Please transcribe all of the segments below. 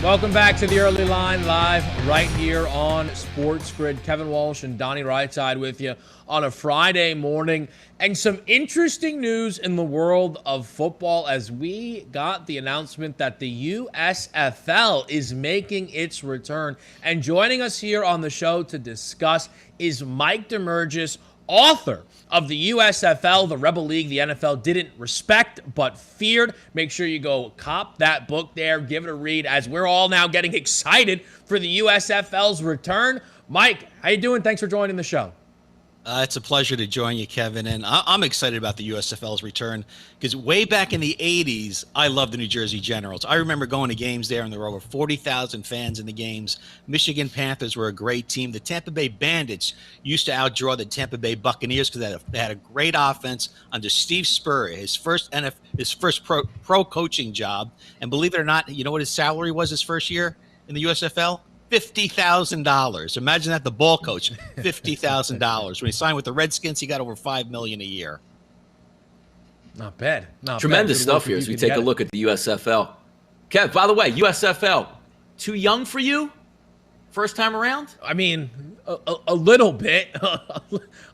Welcome back to the Early Line, live right here on SportsGrid. Kevin Walsh and Donnie Rightside with you on a Friday morning. And some interesting news in the world of football as we got the announcement that the USFL is making its return. And joining us here on the show to discuss is Mike Damergis, author of the USFL, the Rebel League the NFL didn't respect but feared. Make sure you go cop that book there, give it a read, as we're all now getting excited for the USFL's return. Mike, how you doing? Thanks for joining the show. It's a pleasure to join you, Kevin, and I'm excited about the USFL's return because way back in the 80s, I loved the New Jersey Generals. I remember going to games there, and there were over 40,000 fans in the games. Michigan Panthers were a great team. The Tampa Bay Bandits used to outdraw the Tampa Bay Buccaneers because they had a great offense under Steve Spurrier, his first pro coaching job. And believe it or not, you know what his salary was his first year in the USFL? $50,000. Imagine that, the ball coach, $50,000. When he signed with the Redskins, he got over $5 million a year. Not bad. Not Tremendous bad. stuff here as we take a look at the USFL. Kev, by the way, USFL, too young for you? First time around? I mean, a little bit,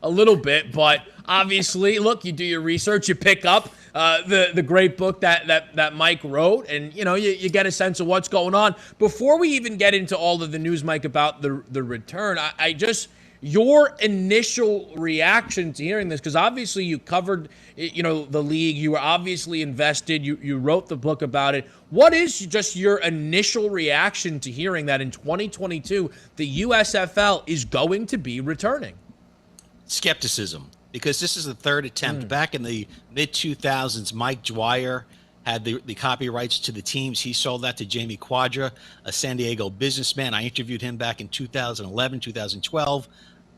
a little bit, but obviously, look, you do your research, you pick up the great book that Mike wrote, and you get a sense of what's going on. Before we even get into all of the news, Mike, about the return, I just your initial reaction to hearing this, because obviously you covered the league, you were obviously invested, you wrote the book about it. What is just your initial reaction to hearing that in 2022 the USFL is going to be returning? Skepticism, because this is the third attempt. Back in the mid-2000s, Mike Dwyer had the copyrights to the teams. He sold that to Jamie Quadra, a San Diego businessman. I interviewed him back in 2011, 2012.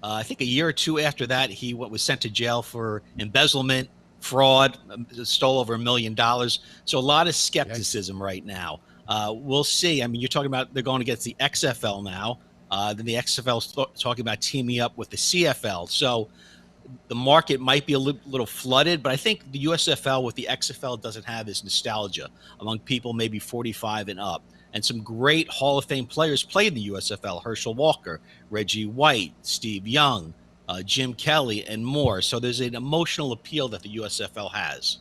I think a year or two after that, he was sent to jail for embezzlement, fraud, stole over $1 million. So a lot of skepticism right now. We'll see. I mean, you're talking about they're going against the XFL now. Then the XFL is talking about teaming up with the CFL. So the market might be a little flooded, but I think the USFL with the XFL doesn't have this nostalgia among people maybe 45 and up. And some great Hall of Fame players played the USFL: Herschel Walker, Reggie White, Steve Young, Jim Kelly, and more. So there's an emotional appeal that the USFL has.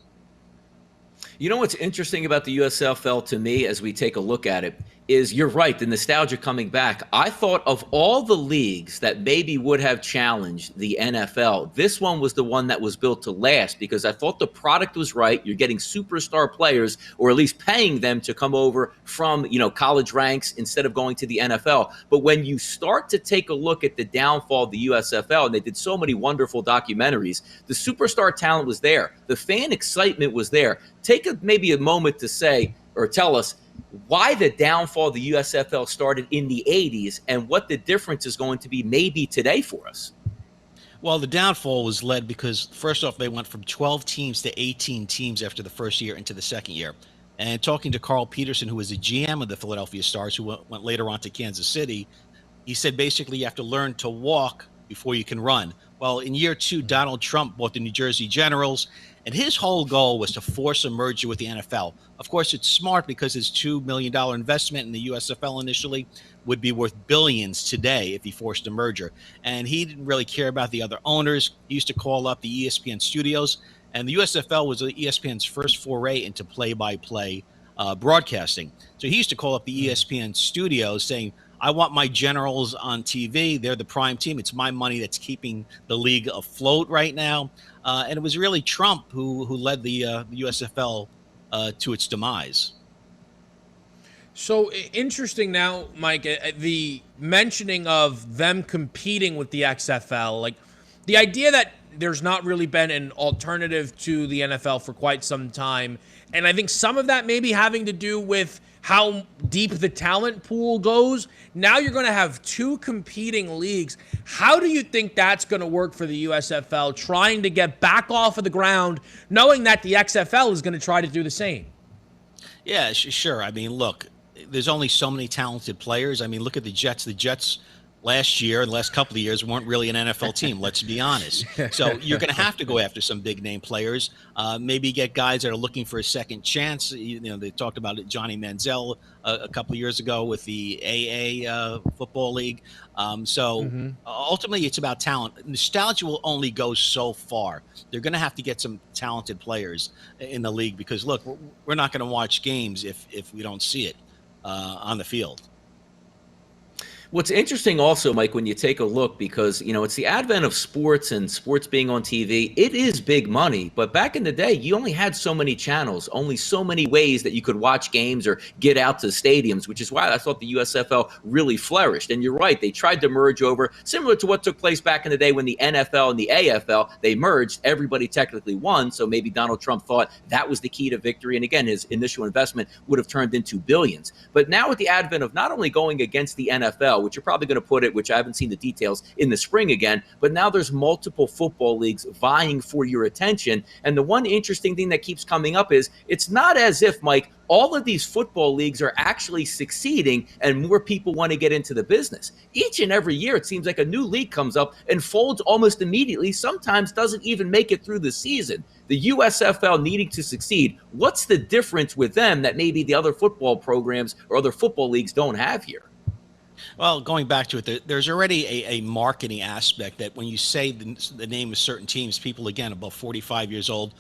You know what's interesting about the USFL to me as we take a look at it is, you're right, the nostalgia coming back. I thought of all the leagues that maybe would have challenged the NFL, this one was the one that was built to last, because I thought the product was right. You're getting superstar players, or at least paying them to come over from college ranks instead of going to the NFL. But when you start to take a look at the downfall of the USFL, and they did so many wonderful documentaries, the superstar talent was there. The fan excitement was there. Take maybe a moment to say, or tell us, why the downfall of the USFL started in the 80s and what the difference is going to be maybe today for us. Well, the downfall was led because, first off, they went from 12 teams to 18 teams after the first year into the second year. And talking to Carl Peterson, who was the GM of the Philadelphia Stars, who went later on to Kansas City, he said basically you have to learn to walk before you can run. Well, in year two, Donald Trump bought the New Jersey Generals, and his whole goal was to force a merger with the NFL. Of course, it's smart because his $2 million investment in the USFL initially would be worth billions today if he forced a merger. And he didn't really care about the other owners. He used to call up the ESPN studios, and the USFL was ESPN's first foray into play-by-play broadcasting. So he used to call up the ESPN studios saying, I want my Generals on TV. They're the prime team. It's my money that's keeping the league afloat right now. And it was really Trump who led the USFL to its demise. So interesting now, Mike, the mentioning of them competing with the XFL, like the idea that there's not really been an alternative to the NFL for quite some time. And I think some of that may be having to do with how deep the talent pool goes. Now you're going to have two competing leagues. How do you think that's going to work for the USFL, trying to get back off of the ground, knowing that the XFL is going to try to do the same? Yeah, sure. I mean, look, there's only so many talented players. I mean, look at the Jets. The Jets last year and the last couple of years weren't really an NFL team. Let's be honest. So you're going to have to go after some big name players. Maybe get guys that are looking for a second chance. They talked about it, Johnny Manziel a couple of years ago with the AA Football League. Ultimately, it's about talent. Nostalgia will only go so far. They're going to have to get some talented players in the league because, look, we're not going to watch games if we don't see it on the field. What's interesting also, Mike, when you take a look, because, it's the advent of sports and sports being on TV, it is big money. But back in the day, you only had so many channels, only so many ways that you could watch games or get out to stadiums, which is why I thought the USFL really flourished. And you're right, they tried to merge over, similar to what took place back in the day when the NFL and the AFL, they merged. Everybody technically won. So maybe Donald Trump thought that was the key to victory. And again, his initial investment would have turned into billions. But now with the advent of not only going against the NFL, which you're probably going to put it, which I haven't seen the details, in the spring again, but now there's multiple football leagues vying for your attention. And the one interesting thing that keeps coming up is it's not as if, Mike, all of these football leagues are actually succeeding and more people want to get into the business. Each and every year, it seems like a new league comes up and folds almost immediately, sometimes doesn't even make it through the season. The USFL needing to succeed, what's the difference with them that maybe the other football programs or other football leagues don't have here? Well, going back to it, there's already a marketing aspect that when you say the name of certain teams, people, again, above 45 years old,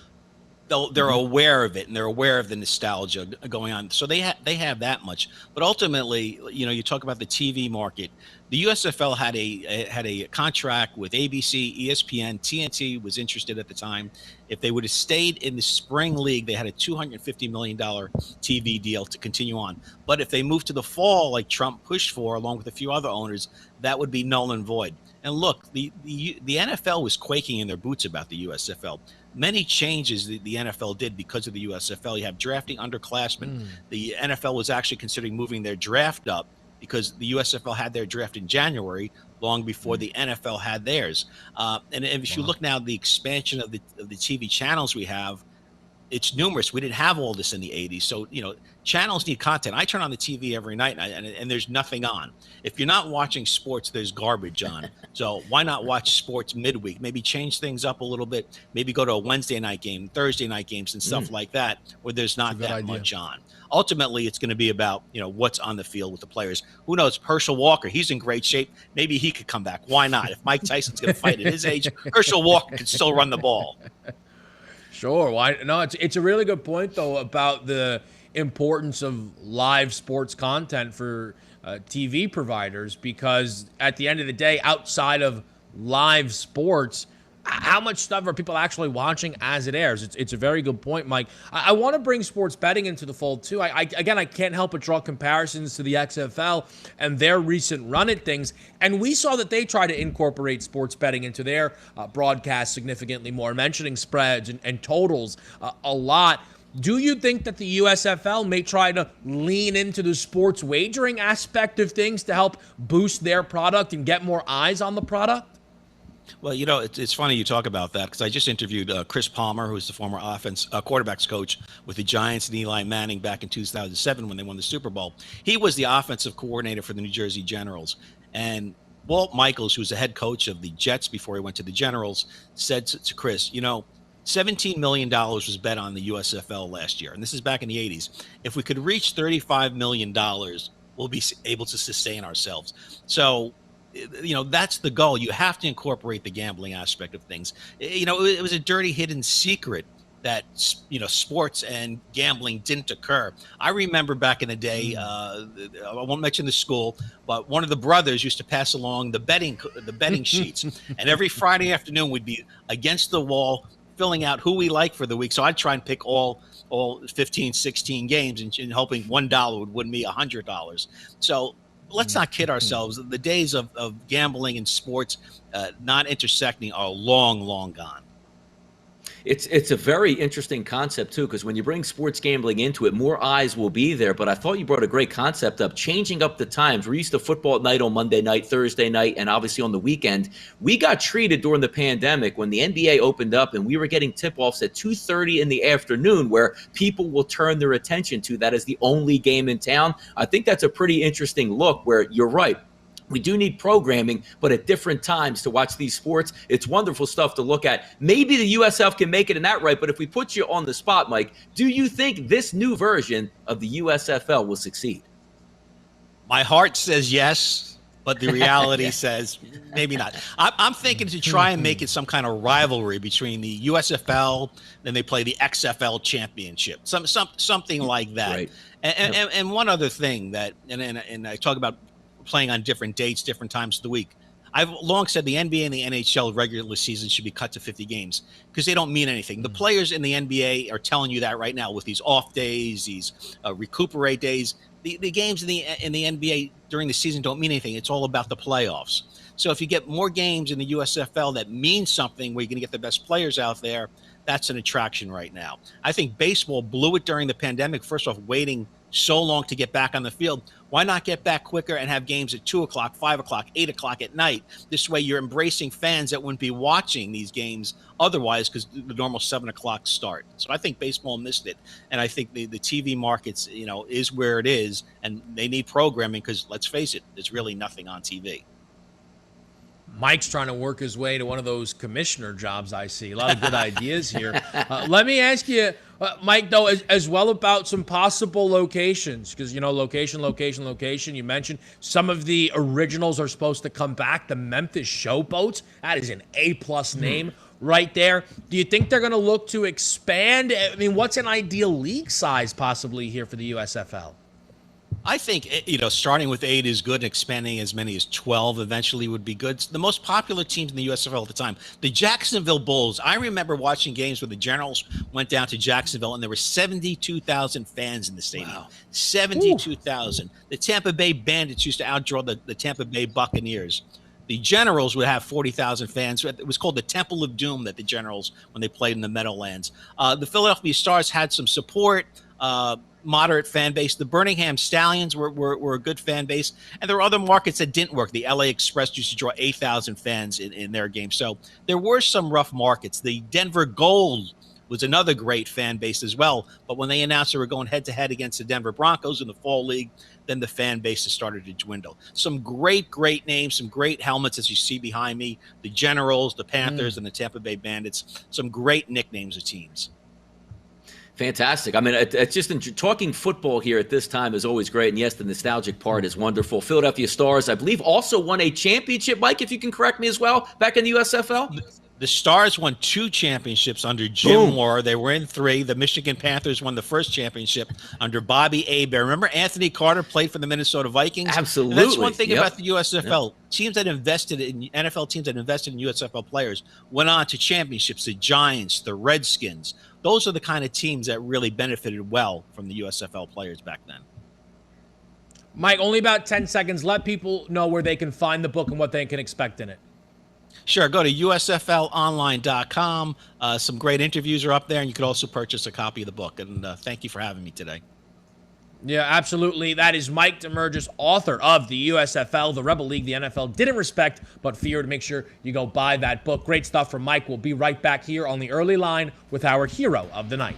they're aware of it, and they're aware of the nostalgia going on. So they have that much. But ultimately, you talk about the TV market. The USFL had a contract with ABC, ESPN, TNT was interested at the time. If they would have stayed in the spring league, they had a $250 million TV deal to continue on. But if they moved to the fall, like Trump pushed for, along with a few other owners, that would be null and void. And look, the NFL was quaking in their boots about the USFL. Many changes the NFL did because of the USFL. You have drafting underclassmen. The NFL was actually considering moving their draft up because the USFL had their draft in January, long before the NFL had theirs. And if you look now, the expansion of the TV channels we have, it's numerous. We didn't have all this in the 80s. So, channels need content. I turn on the TV every night and there's nothing on. If you're not watching sports, there's garbage on. So why not watch sports midweek? Maybe change things up a little bit. Maybe go to a Wednesday night game, Thursday night games and stuff like that, where there's not that much on. Ultimately, it's going to be about, what's on the field with the players. Who knows? Herschel Walker, he's in great shape. Maybe he could come back. Why not? If Mike Tyson's going to fight at his age, Herschel Walker can still run the ball. Sure. Why? No, it's a really good point, though, about the importance of live sports content for TV providers, because at the end of the day, outside of live sports, how much stuff are people actually watching as it airs? It's a very good point, Mike. I want to bring sports betting into the fold, too. I can't help but draw comparisons to the XFL and their recent run at things. And we saw that they try to incorporate sports betting into their broadcast significantly more, mentioning spreads and totals a lot. Do you think that the USFL may try to lean into the sports wagering aspect of things to help boost their product and get more eyes on the product? Well, it's funny you talk about that because I just interviewed Chris Palmer, who's the former quarterbacks coach with the Giants and Eli Manning back in 2007 when they won the Super Bowl. He was the offensive coordinator for the New Jersey Generals. And Walt Michaels, who's the head coach of the Jets before he went to the Generals, said to Chris, $17 million was bet on the USFL last year. And this is back in the 80s. If we could reach $35 million, we'll be able to sustain ourselves. So, that's the goal. You have to incorporate the gambling aspect of things. It was a dirty hidden secret that, sports and gambling didn't occur. I remember back in the day, I won't mention the school, but one of the brothers used to pass along the betting sheets. And every Friday afternoon we'd be against the wall filling out who we like for the week. So I'd try and pick all 15, 16 games and hoping $1 would win me $100. So let's not kid ourselves. The days of gambling and sports not intersecting are long, long gone. It's a very interesting concept, too, because when you bring sports gambling into it, more eyes will be there. But I thought you brought a great concept up, changing up the times. We're used to football at night on Monday night, Thursday night, and obviously on the weekend. We got treated during the pandemic when the NBA opened up and we were getting tip-offs at 2:30 in the afternoon where people will turn their attention to that as the only game in town. I think that's a pretty interesting look where you're right. We do need programming, but at different times to watch these sports. It's wonderful stuff to look at. Maybe the USF can make it in that right, but if we put you on the spot, Mike, do you think this new version of the USFL will succeed? My heart says yes, but the reality says maybe not. I'm thinking to try and make it some kind of rivalry between the USFL, then they play the XFL championship, something like that. Right. And one other thing that, and I talk about playing on different dates, different times of the week. I've long said the NBA and the NHL regular season should be cut to 50 games because they don't mean anything. The players in the NBA are telling you that right now with these off days, these recuperate days. The games in the NBA during the season don't mean anything. It's all about the playoffs. So if you get more games in the USFL that mean something where you're going to get the best players out there, that's an attraction right now. I think baseball blew it during the pandemic. First off, waiting so long to get back on the field. Why not get back quicker and have games at 2 o'clock, 5 o'clock, 8 o'clock at night? This way you're embracing fans that wouldn't be watching these games otherwise because the normal 7 o'clock start. So I think baseball missed it. And I think the TV markets, is where it is. And they need programming because, let's face it, there's really nothing on TV. Mike's trying to work his way to one of those commissioner jobs I see. A lot of good ideas here. Let me ask you, Mike, though, as well about some possible locations, because, location. You mentioned some of the originals are supposed to come back. The Memphis Showboats, that is an A-plus name right there. Do you think they're going to look to expand? I mean, what's an ideal league size possibly here for the USFL? I think, starting with 8 is good and expanding as many as 12 eventually would be good. The most popular teams in the USFL at the time, the Jacksonville Bulls. I remember watching games where the Generals went down to Jacksonville and there were 72,000 fans in the stadium. Wow. 72,000. The Tampa Bay Bandits used to outdraw the Tampa Bay Buccaneers. The Generals would have 40,000 fans. It was called the Temple of Doom that the Generals, when they played in the Meadowlands. The Philadelphia Stars had some support. Moderate fan base. The Birmingham Stallions were a good fan base. And there were other markets that didn't work. The LA Express used to draw 8,000 fans in their game. So there were some rough markets. The Denver Gold was another great fan base as well. But when they announced they were going head-to-head against the Denver Broncos in the Fall League, then the fan bases started to dwindle. Some great names, some great helmets, as you see behind me. The Generals, the Panthers, and the Tampa Bay Bandits. Some great nicknames of teams. Fantastic. I mean, it's just talking football here at this time is always great. And yes, the nostalgic part is wonderful. Philadelphia Stars, I believe, also won a championship, Mike, if you can correct me as well, back in the USFL. The Stars won 2 championships under Jim Moore. They were in 3. The Michigan Panthers won the first championship under Bobby Hebert. Remember Anthony Carter played for the Minnesota Vikings? Absolutely. And that's one thing about the USFL. Teams that invested in NFL teams that invested in USFL players went on to championships. The Giants, the Redskins. Those are the kind of teams that really benefited well from the USFL players back then. Mike, only about 10 seconds. Let people know where they can find the book and what they can expect in it. Sure. Go to usflonline.com. Some great interviews are up there, and you could also purchase a copy of the book. And thank you for having me today. Yeah, absolutely. That is Mike Damergis, author of the USFL, the Rebel League the NFL didn't respect but feared. Make sure you go buy that book. Great stuff from Mike. We'll be right back here on the early line with our hero of the night.